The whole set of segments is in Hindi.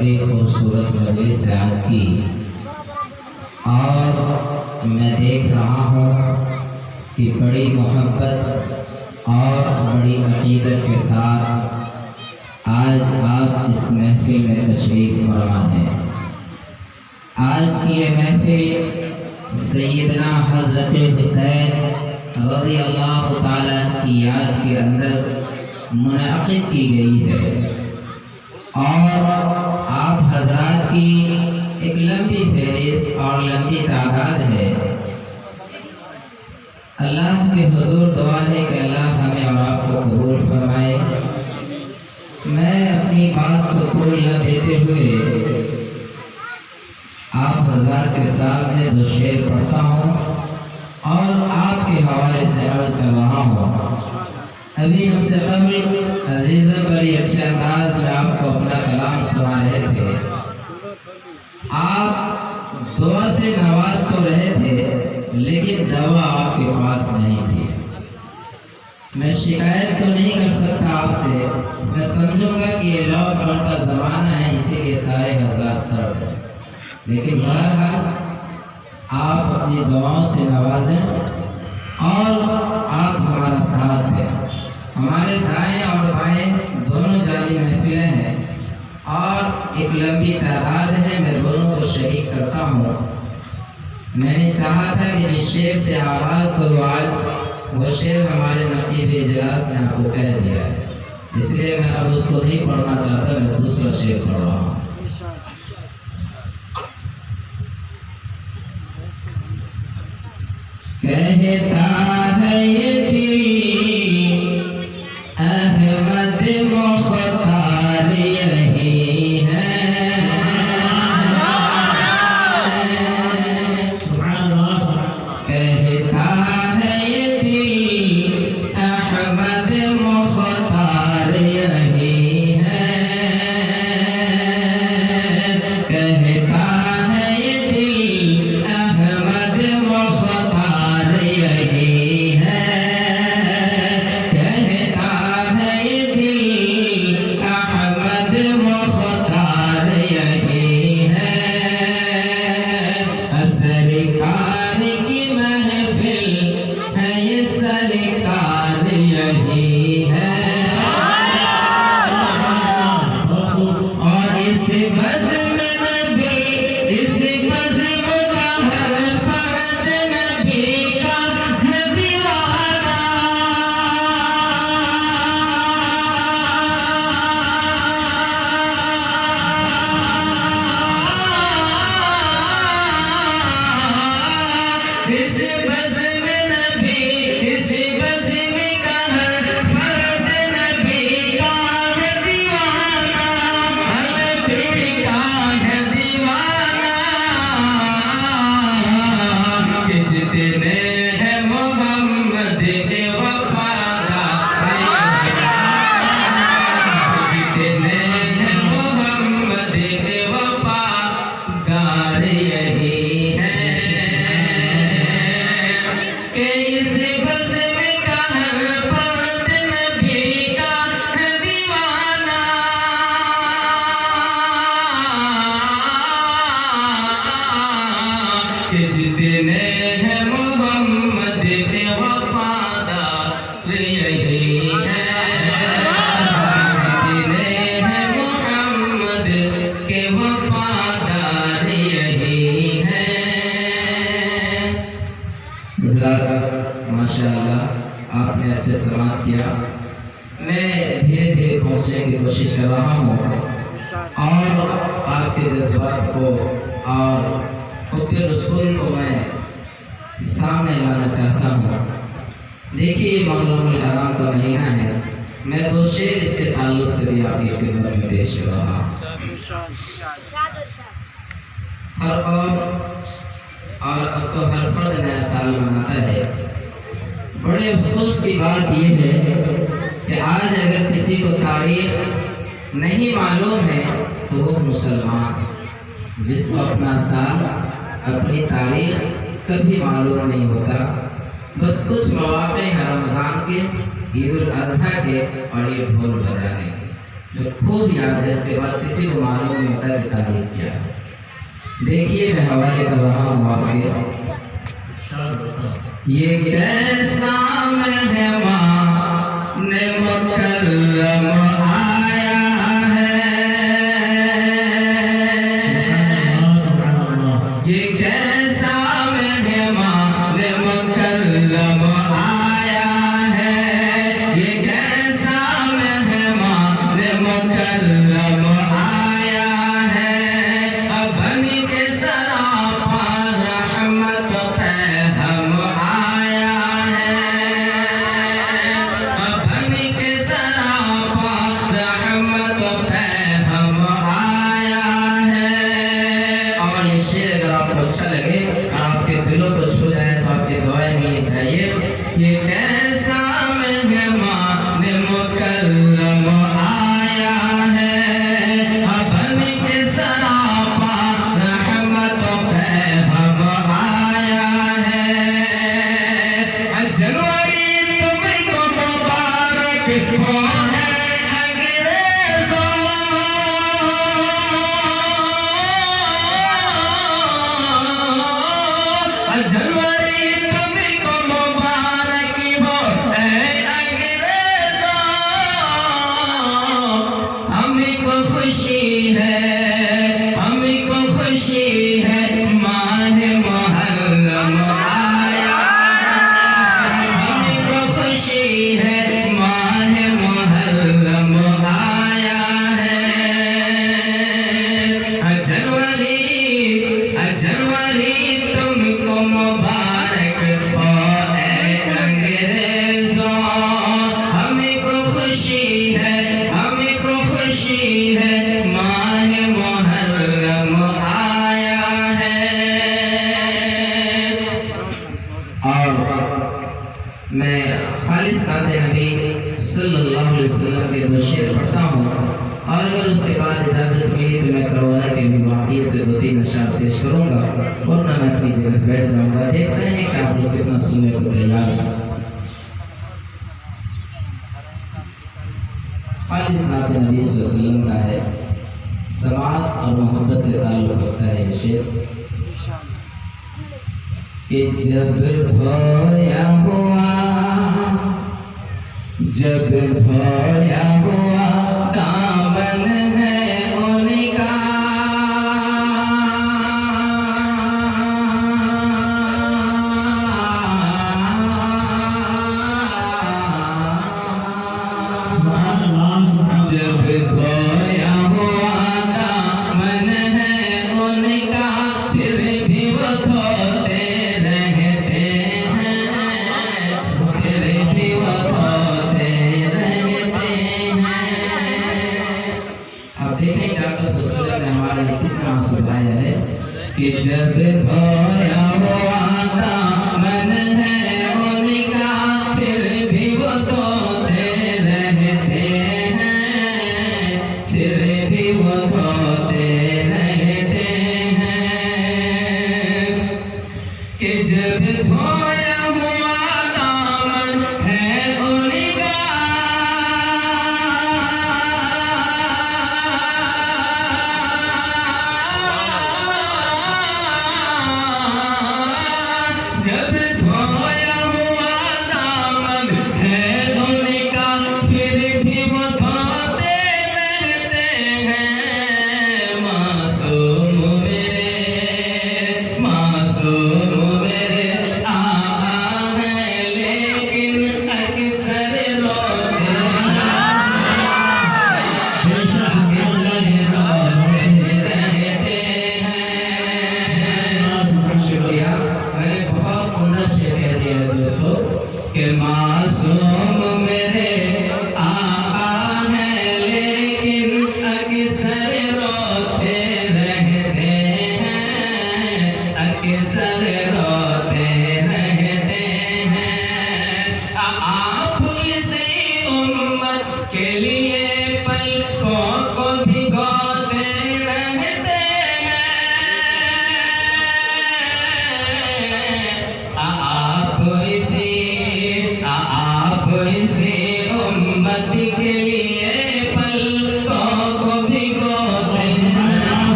बड़ी खूबसूरत मजलिस है आज की, और मैं देख रहा हूँ कि बड़ी मोहब्बत और बड़ी अकीदत के साथ आज आप इस महफिल में तशरीफ फरमा हैं। आज की ये महफिल सैयदना हज़रत हुसैन रज़ियल्लाहु ताला की याद के अंदर मुनाक़िद की गई है, और आप हज़रात की एक लंबी फहरिस्त और लंबी तादाद है। अल्लाह के हुज़ूर दुआ है कि अल्लाह हमें और आपको कबूल फरमाए। मैं अपनी बात को तोड़ न देते हुए आप हज़रात के सामने दो शेर पढ़ता हूँ और आपके हवाले से अर्ज़ कर रहा हूँ। अभी हमसे कबल अजीज़ा बड़ी अच्छे अंदाज में आपको अपना कलाम सुना रहे थे। आप दुआ से नवाज तो रहे थे, लेकिन दवा आपके पास नहीं थी। मैं शिकायत तो नहीं कर सकता आपसे, मैं समझूंगा कि ये लॉकडाउन का ज़माना है, इसीलिए सारे हज़रात सर्द हैं, लेकिन बहरहाल आप अपनी दुआओं से नवाजें और आप हमारा साथ दें। हमारे दाएं और बाएं दोनों जाली महफिलें हैं और एक लंबी तादाद है, मैं दोनों को शरीक करता हूँ। मैंने चाहा था कि जिस शेर से आगाज़ करूँ आज, वो शेर हमारे नकीब इजलास ने आपको कह दिया है, इसलिए मैं अब उसको नहीं पढ़ना चाहता, मैं दूसरा शेर पढ़ रहा हूँ। कहता है ये अहमद मुख्तार यही है, कहता है ये अहमद मुख्तार यही है, कहता है ये अहमद मुख्तार यही है, कहता है ये अहमद मुख्तार यही है। सरकार की महफिल है ये, सरकार यही है, और इस बज़्म में नबी, इस बज़्म का हर फर्द नबी का है दीवाना, इस बज़्म में नबी, इस बज़्म का हर फर्द नबी का है दीवाना, नबी का है दीवाना, कि जितने हैं मोहम्मद के वफादार, जितने हैं मोहम्मद के वफादार यही है, कि इस बज़्म का हर फर्द नबी का है दीवाना, कि जितने हैं मोहम्मद के वफादार यही है, जितने हैं मोहम्मद के वफादार यही है। माशाअल्लाह आपने अच्छे समाप्त किया। मैं धीरे धीरे पहुँचने की कोशिश कर रहा हूँ और आपके जज्बात को और खुद रसूल को मैं सामने लाना चाहता हूँ। देखिए, मुहर्रम हराम का महीना है, मैं दो शेर इसके ताल्लुक से भी आपकी खिदमत में पेश कर रहा हूँ। हर और अब तो हर फर्द नया साल मनाता है। बड़े अफसोस की बात यह है कि आज अगर किसी को तारीख नहीं मालूम है तो वो मुसलमान, जिसको अपना साल, अपनी तारीख कभी मालूम नहीं होता, बस कुछ मौके हैं रमज़ान के, ईद उल अज़हा के और ये ढोल बजाने के। जो खूब याद है, इसके बाद किसी को मालूम नहीं होता कि तारीफ क्या है। देखिए मैं हवाले कर रहा हूँ आपके। ये कैसा मेहमान मुकर्रम आया है, ये कैसा मेहमान मुकर्रम आया है, ये कैसा मेहमान मुकर्रम आया है। बन के सरापा रहमत पे हम आया है, बन के सरापा रहमत पे हम आया है। और ये शेर अगर आपको अच्छा लगे और आपके दिलों को छू जाए तो आपकी दुआएं मिलनी चाहिए। ये कैसा मेहमान मुकर्रम आया है, बन के सरापा रहमत पे हम आया है। जनवरी तुमको मुबारक हो अंग्रेजों, जनवरी तुमको मुबारक हो अंग्रेजों। हमको खुशी है, हमको खुशी है, माह मुहर्रम आया है। हमको खुशी है, माह मुहर्रम आया है। जनवरी जनवरी तुमको मुबारक हो अंग्रेजों। हमको खुशी है, हमको खुशी है, माह मुहर्रम आया है। और मैं खालिस नाते नबी सल्लल्लाहु अलैहि वसल्लम के दो शेर पढ़ता हूँ, और अगर उसके बाद इजाज़त मिली तो मैं करवाना के भी वाक़ई से 2-3 अशआर पेश करूँगा, और ना मैं अपनी जगह बैठ जाऊँगा। देखते हैं कि आप लोग कितना सुनने को तैयार हैं। खालिस नाते नबी सल्लल्लाहु अलैहि वसल्लम का है, समात और मोहब्बत से ताल्लुक़ रखता है ये शेर। कि जब धोया हुआ, जब धोया हुआ दामन है उनका, जब धोया हुआ दामन है उनका, फिर भी वो धोते रहते हैं, फिर भी वो धोते रहते हैं। अब देखें कि आपका ससुर ने हमारे लिए कितना आंसू बहाया है। कि जब धोया हुआ दामन है उनका, फिर भी वो धोते रहते हैं, फिर भी वो धोते रहते हैं। कि जब धोया हुआ दामन है उनका, जब धोया हुआ दामन है उनका, फिर भी वो धोते रहते हैं,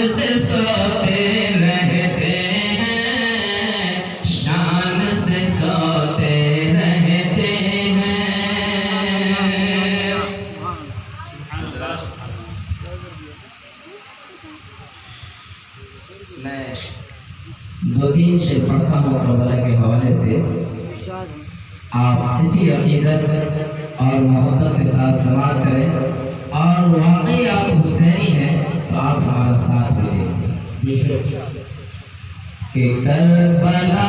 से सोते रहते हैं, शान से सोते रहते हैं। मैं 2-3 शेर पढ़ता हूँ करबला के हवाले से, आप इसी अकीदत और मोहब्बत के साथ समाअत करें, और वाकई आप हुसैनी हैं तो आप हमारा साथ भी दें। कि Karbala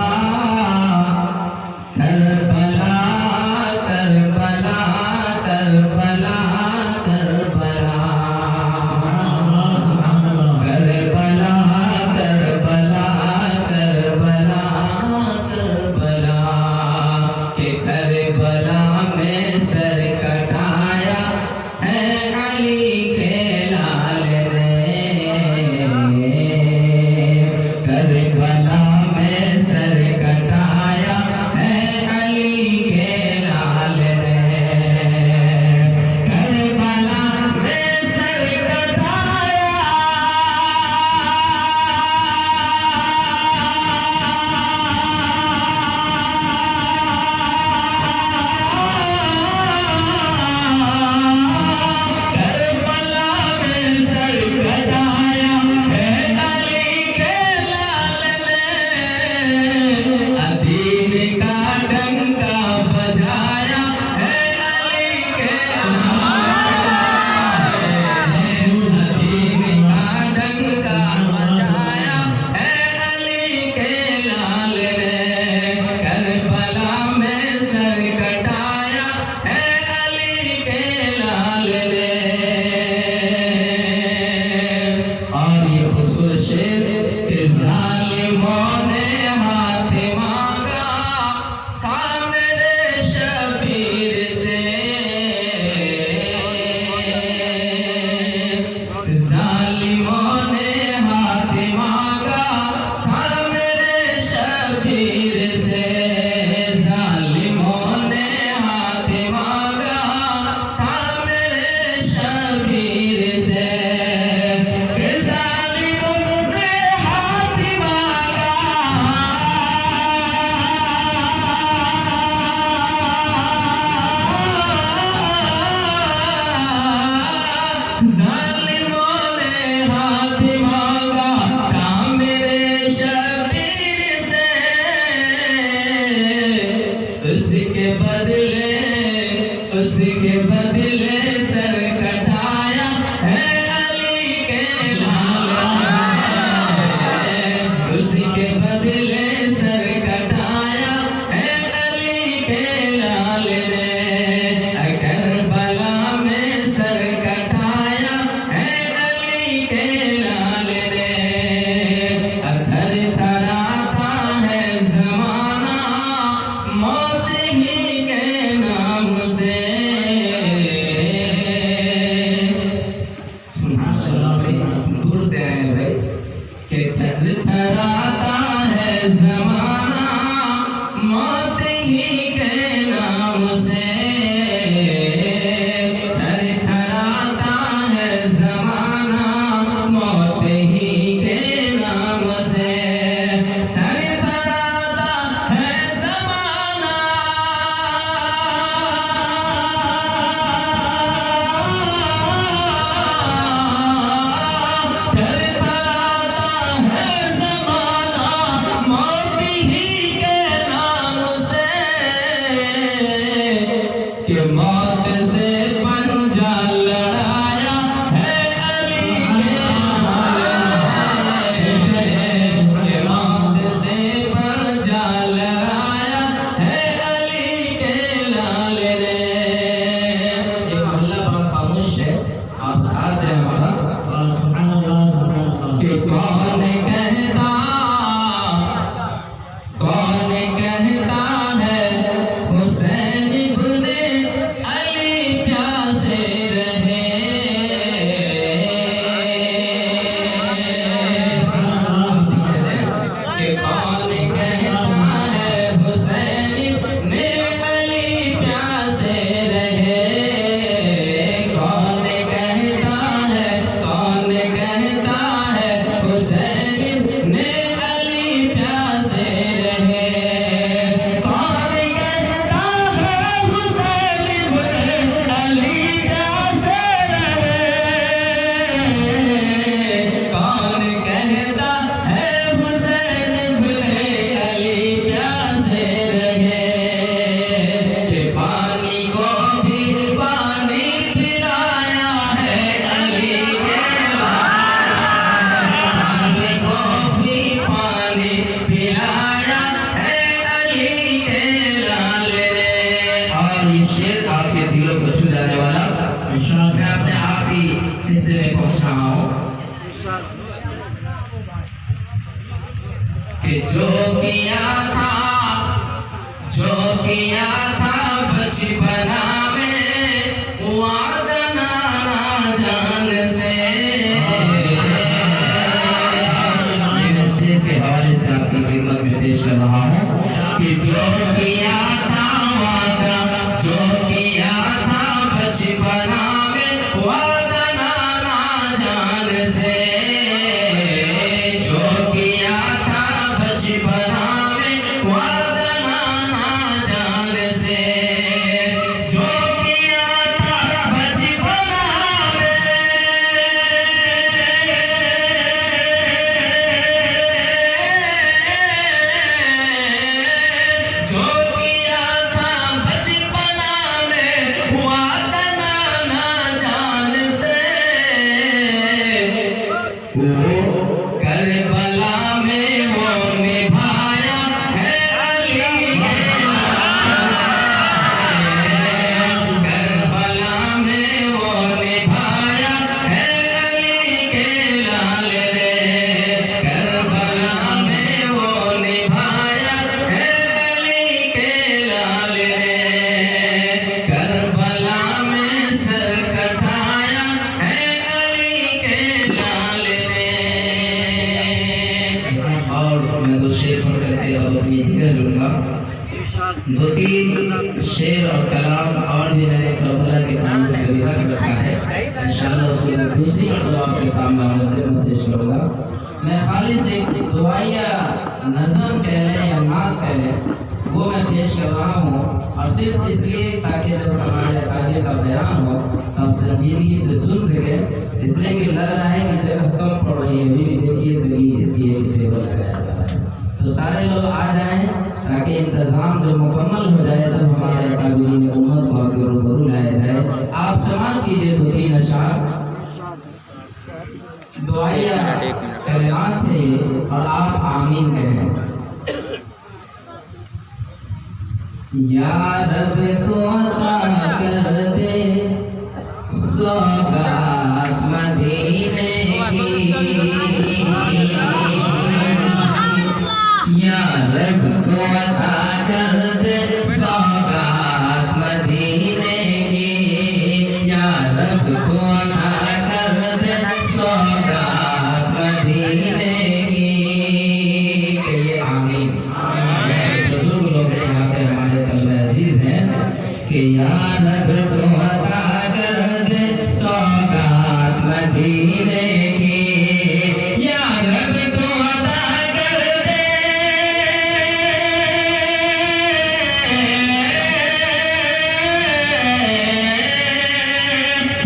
Karbala Karbala Karbala Karbala Karbala Karbala Karbala Karbala के करबला में सर कटाया है अली के लाल ने। करबला में सर कटाया है अली के लाल ने। करबला में सर कटाया करबला में सर कटाया है अली के लाल ने। अदीन का डंका बजाया है अली के लाल ने। अदीन का डंका बजाया है अली के लाल ने। करबला में सर कटाया है अली के लाल ने। और ये खूबसूरत शेर कि जालिमों ने हाथ मांगा था मेरे शबीर से। जालिमों ने हाथ मांगा था मेरे शबीर से। जालिमों ने हाथ मांगा था मेरे शबीर से। कि जालिमों ने हाथ मांगा जालिमों ने हाथ मांगा था मेरे शबीर से। उसके बदले सर कटाया है अली के लाल ने। उसके बदले सर कटाया है अली के लाल ने। करबला में सर कटाया है अली के लाल ने। थर थराता है ज़माना मौत ही के नाम से। दूर से आए भाई कि थर थराता है ज़माना मौत ही के नाम से। थर थराता है ज़माना मौत ही के नाम से। थर थराता है ज़माना थर थराता है ज़माना मौत ही कि जो किया था बचपना में वादा नाना जान से, के हवाले से आपकी खिदमत में पेश कर रहा हूँ कि जो किया था वादा, जो किया था बचपना में वादा नाना जान से, जो किया था बचपना में वादा नाना जान से, जो किया था बचपना करबला में वो निभाया है अली करबला में वो निभाया है अली के लाल रे, करबला में वो निभाया है अली के लाल रे, करबला में सर कटाया है अली के लाल रे। और मैं तो शेर पढ़ करके और अपनी जिक्र लूँगा। दो तीन शेर और कलाम और भी मैंने करबला के नाम से विदा कर रखा है, इंशाअल्लाह उसको दूसरी मरतबा आपके सामने मैं पेश करूँगा। मैं खाली से दुआया नज़म कह लें या नात कह लें वो मैं पेश कर रहा हूँ, और सिर्फ इसलिए ताकि जब हमारे आगे का बयान हो तब संजीदगी से सुन सके, इसलिए कि लग रहा है कि जगह कम पड़ रही है। अभी भी देखिए दलील इसकी एक टेबल लगाया जा रहा है, तो सारे लोग आ जाएं ताकि इंतज़ाम जब मुकम्मल हो जाए तब हमारे अकाबिरीन उम्मत को आगे रूबरू लाया जाए। आप समाअत कीजिए दो तीन अशार दुआया कलिमात थे और आप आमीन कहें। या रब तो अता कर दे सौगात मदीने की, या रब तो अता कर दे सौगात मदीने की, या रब तो अता कर दे सौगात मदीने की। कहिए आमीन। बुजुर्ग लोग हैं यहाँ पे हमारे तलबे अजीज हैं कि या रब तो अता कर दे सौगात मदीने की, या रब तो अता कर दे,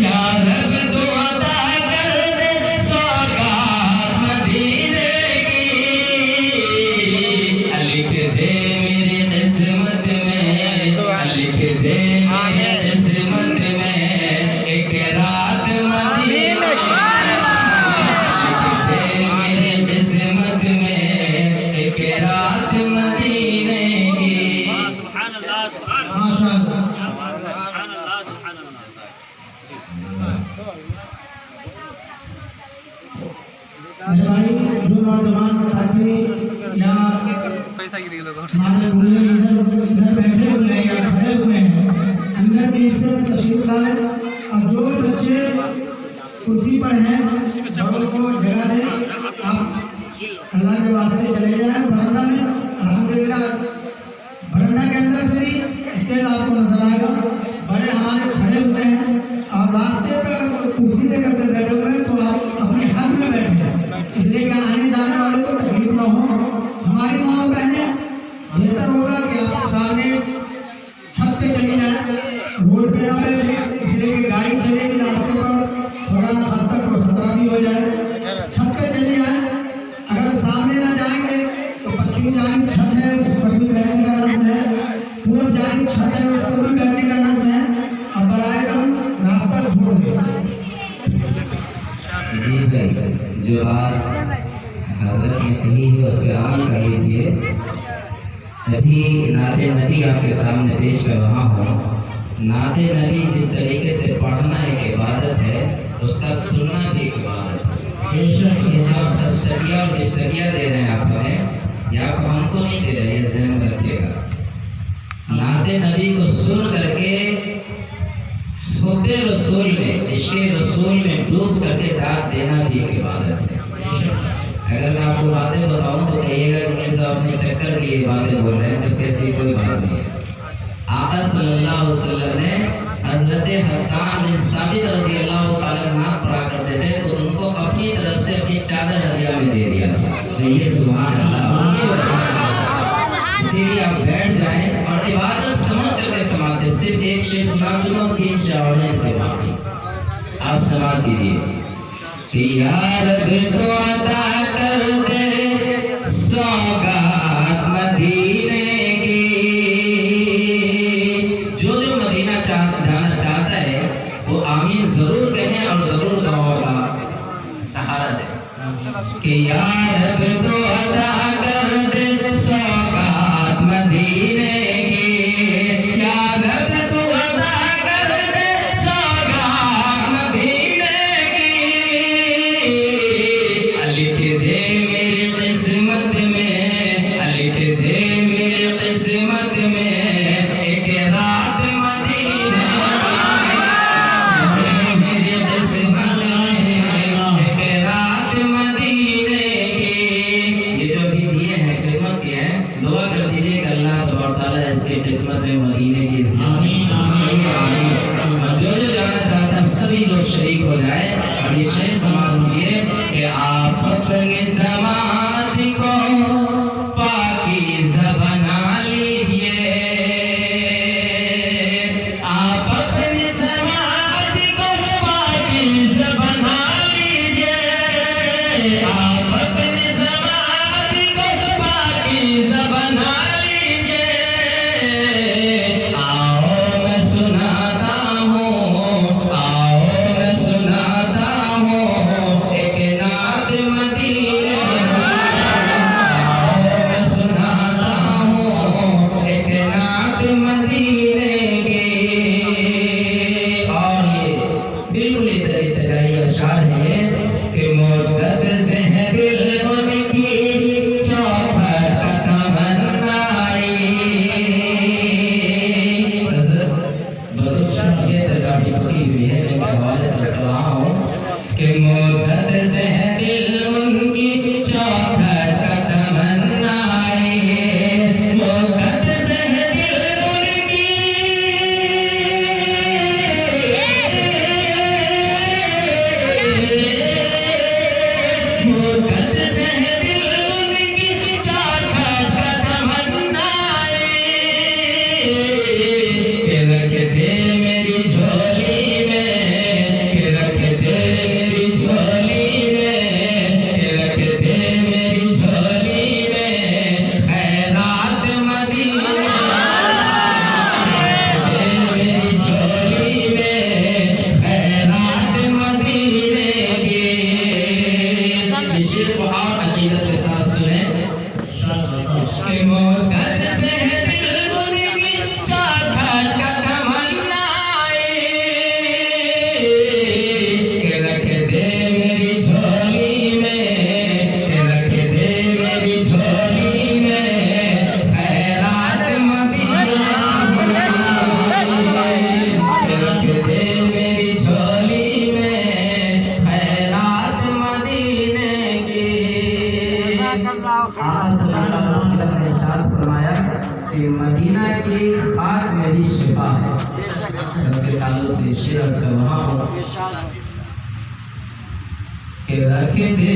या रब तो अता कर दे सौगात मदीने की। लिख दे मेरी किस्मत में, लिख दे मेरी किस्मत में एक रात मदीने की, लिख दे मेरी किस्मत में एक रात मदीने की। सुभान अल्लाह, सुभान अल्लाह, सुभान अल्लाह, सुभान मेरे भाई जो नौजवान साथी या हमारे मुझे इधर बैठे हुए हैं या खड़े हुए हैं, अंदर के हिस्से में तशरीफ लाए, और जो बच्चे कुर्सी पर हैं बड़ों को जगह दें। आप अल्लाह के वास्ते चले जाएं बरंडा में, अल्हम्दुलिल्लाह बरंडा के अंदर से ही स्टेज आपको नजर आएगा। बड़े हमारे खड़े हुए हैं और रास्ते पर कुर्सी लेकर के बैठे हुए हैं, तो आप अपने हद में बैठे, इसलिए कि आने जाने वाले को तकलीफ न हो। हमारी माँ बहनें बेहतर होगा कि आप सामने छत पे चली जाए, रोड पे ना बैठे, इसलिए कि गाड़ी चलेगी रास्ते पर थोड़ा सा खतरा भी हो जाए। छत पे चली जाए, अगर सामने ना जाएंगे तो पश्चिम जानिब छत है उस पर भी बैठने का नज़म है, पूर्व जानिब छत है उस पर भी बैठने का नज़म है, और बराबर रास्ता छोड़ दे। जी भाई, जो बात हजरत ने कही है उसके अमल कर लीजिए। अभी नाते नबी आपके सामने पेश कर रहा हूँ। नाते नबी जिस तरीके से पढ़ना एक इबादत है, उसका सुनना भी एक इबादत है। बेशक ये जो आप 10 टकिया और 20 टकिया दे रहे हैं आप हमें, ये आप हमको नहीं दे रहे, ये ज़हन में रखिएगा। नाते नबी को सुन करके हुब्बे रसूल में, इश्क़े रसूल में डूब करके दाद देना भी एक इबादत है। अगर मैं आपको बातें बताऊं तो कहिएगा कि मुझे साहब अपने चक्कर के लिए बातें बोल रहे हैं, जब कैसी कोई बात नहीं है। आका सल्लल्लाहु अलैहि वसल्लम ने हज़रत हसन बिन साबित रज़ी अल्लाह तआला अन्हु पढ़ा करते थे, तो उनको अपनी तरफ से अपनी चादर हदिया में दे दिया था। तो ये सुभान अल्लाह। इसीलिए आप बैठ जाएं और इबादत समझ करके समाते। सिर्फ एक शेर सुना चुका, 3 शावने से बाकी आप समात कीजिए कि या रब तो अता कर दे सौगात मदीने की। जो जो मदीना जाना चाहता है वो आमीन जरूर कहें और जरूर दुआ का सहारा दे कि या रब तो अता कर दे सौगात मदीने की, या रब तो अता कर दे सौगात मदीने की। लिख दे मेरी किस्मत में, लिख दे मेरी किस्मत में एक रात मदीने की, मेरी किस्मत में एक रात मदीने की। ये जो भी दिए हैं, खिदमत की है, दुआ कर दीजिए कि अल्लाह तबारक तआला इसकी किस्मत में मदीने की आमीन, आमीन। और जो जो जाना चाहता है सभी लोग शरीक हो जाए और ये शेर समाज लीजिए कि आप अपने समाधि को पाकीज़ा बना लीजिए, आप अपनी समाधि को पाकीज़ा बना लीजिए, आप अपनी समाधि को पाकीज़ा बना लीजिए। आओ मैं सुनाता हूँ, आओ मैं सुनाता हूँ एक नात मदीने, आओ मैं सुनाता हूँ एक नात मदीने की। और ये बिल्कुल इतराई अशार है कि मुद्दत से है दिल उनकी चौखट तमन्नाई। बस शख्सियत गाड़ी पकी हुई है, मैं हवाले से पढ़ रहा हूँ कि मुद्दत से है दिल उनकी चौखट तमन्नाई, मुद्दत से है दिल उनकी, मुद्दत से है दिल उनकी चौखट तमन्नाई। कि रख दे मेरी झोली में, कि रख दे मेरी झोली में, कि रख दे मेरी झोली में खैरात मदीने, रख दे मेरी झोली में खैरात मदीने की। इस शेर को और अकीदत के साथ सुने कि मुद्दत से है दिल उनकी चौखट तमन्नाई, कि रख दे मेरी झोली में, कि रख दे मेरी झोली में खैरात मदीने की, कि रख दे मेरी झोली में खैरात मदीने की। आका सल्लल्लाहु अलैहि वसल्लम ने इरशाद फरमाया कि मदीना की खाक मेरी शिफा है। उसके ताल्लुक से शेर से वहाँ हो कि रख दे